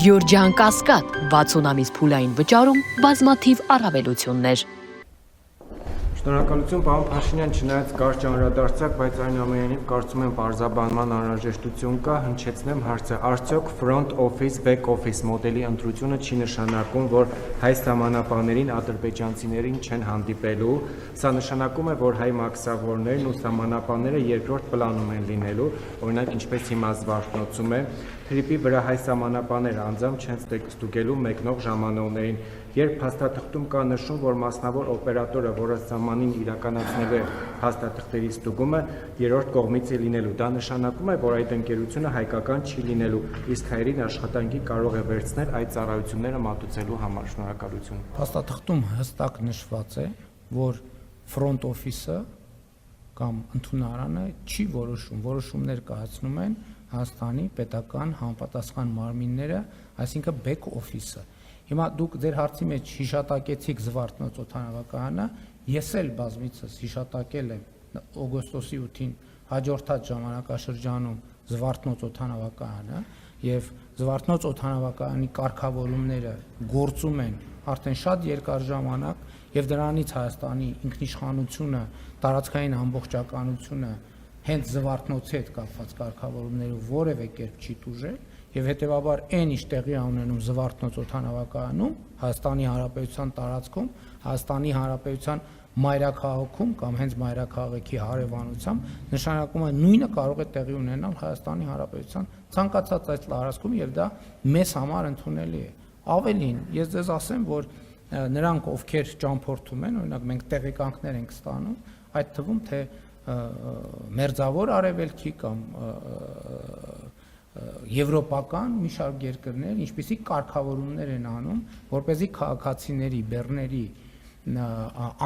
Գյորջյան Կասկադ 60 ամիս փուլային վճարում բազմաթիվ առավելություններ։ Շնորհակալություն պարոն Փաշինյան, չնայած կարճ անդրադարձակ, բայց այնուամենայնիվ կարծում եմ բարձրաբանման անհրաժեշտություն կա, հնչեցնեմ հարցը, արդյոք front office, back office մոդելի ընտրությունը չի նշանակում, որ հայ սահմանապահներին ադրբեջանցիներին չեն հանդիպելու, սա նշանակում է, որ հայ մաքսավորներն ու սահմանապահները երկրորդ պլանում են լինելու, օրինակ ինչպես հիմա Զվարթնոցում է, թրիպի վրա հայ սահմանապահները անձամբ չեն ստուգելու մեկնող ժամանողներին, երբ փաստաթղթում կա նշում, որ մասնավոր օպերատորը, որը սահմանին իրականացնելու է փաստաթղթերի ստուգումը, երրորդ կողմից է լինելու, դա նշանակում է, որ այդ ընկերությունը հայկական չի լինելու, իսկ հայերին աշխատանքի կարող է վերցնել այդ ծառայությունները մատուցելու համար։ Շնորհակալություն։ Փաստաթղթում հստակ նշված է, որ front office-ը կամ ընդունարանը չի որոշում, որոշումներ կայացնում են Հայաստանի պետական համապատասխան մարմինները, այսինքն back office-ը։ Հիմա դուք ձեր հարցի մեջ հիշատակեցիք Զվարթնոց օդանավակայանը, ես էլ բազմիցս հիշատակել եմ օգոստոսի 8-ին հաջորդած ժամանակաշրջանում Զվարթնոց օդանավակայանը եւ Զվարթնոց օդանավակայանի կարգավորումները գործում են արդեն շատ երկար ժամանակ եւ դրանից Հայաստանի ինքնիշխանությունը, տարածքային ամբողջականությունը հենց Զվարթնոցի հետ կապված կարգավորումներով որևէ կերպ չի տուժել եւ հետեւաբար այն ինչ տեղի ունենում Զվարթնոց օդանավակայանում Հայաստանի Հանրապետության տարածքում, Հայաստանի Հանրապետության մայրաքաղաքում կամ հենց մայրաքաղաքի հարևանությամբ նշանակում է նույնը կարող է տեղի ունենալ Հայաստանի Հանրապետության ցանկացած այդ տարածքում եւ դա մեզ համար ընդունելի է։ Ավելին, ես ձեզ ասեմ, որ նրանք ովքեր ճամփորդում են, օրինակ մենք տեղեկանքներ ենք ստանում, այդ թվում թե մերձավոր արևելքի կամ եվրոպական մի շարք երկրներ, ինչպիսի կարգավորումներ են անում, որպեսզի քաղաքացիների, բեռների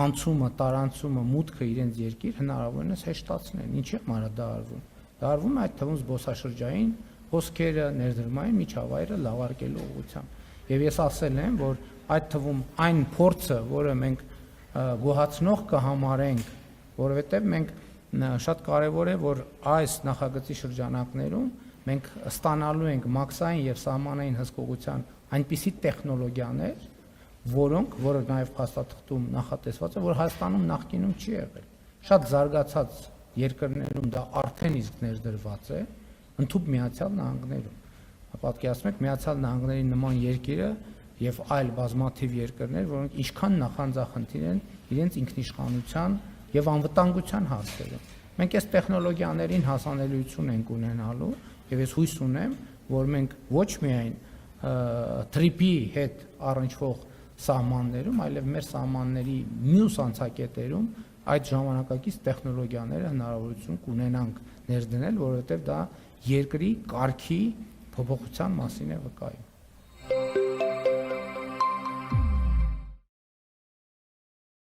անցումը, տարանցումը, մուտքը իրենց երկիր հնարավորինս հեշտացնեն, ինչի համար դա արվում։ Դա արվում է այդ թվում զբոսաշրջային հոսքերը, ներդրումային միջավայրը լավարկելու ուղղությամբ։ Եվ ես ասել եմ, որ այդ թվում այն փորձը, որը մենք գոհացնող կհամարենք, որովհետև մենք շատ կարևոր է, որ այս նախագծի շրջանակներում մենք ստանալու ենք մաքսային եւ սահմանային հսկողության այնպիսի տեխնոլոգիաներ, որը նաև փաստաթղթում նախատեսված է, որ Հայաստանում նախկինում չի եղել։ Շատ զարգացած երկրներում դա արդեն իսկ ներդրված է, ընդհանուր Միացյալ Նահանգներում։ Պատկերացնում եք Միացյալ Նահանգների նման երկիրը եւ այլ բազմաթիվ երկրներ, որոնք ինչքան նախանձախնդիր են իրենց ինքնիշխանության եւ անվտանգության հարցերում։ Մենք այս տեխնոլոգիաներին հասանելիություն ենք ունենալու եւ ես հույս ունեմ, որ մենք ոչ միայն թրիպի հետ առնչվող սահմաններում, այլև մեր սահմանների մյուս անցակետերում այդ ժամանակակից տեխնոլոգիաները հնարավորություն կունենանք ներդնել, որովհետեւ դա երկրի կարգի փոփոխության մասին է վկայում։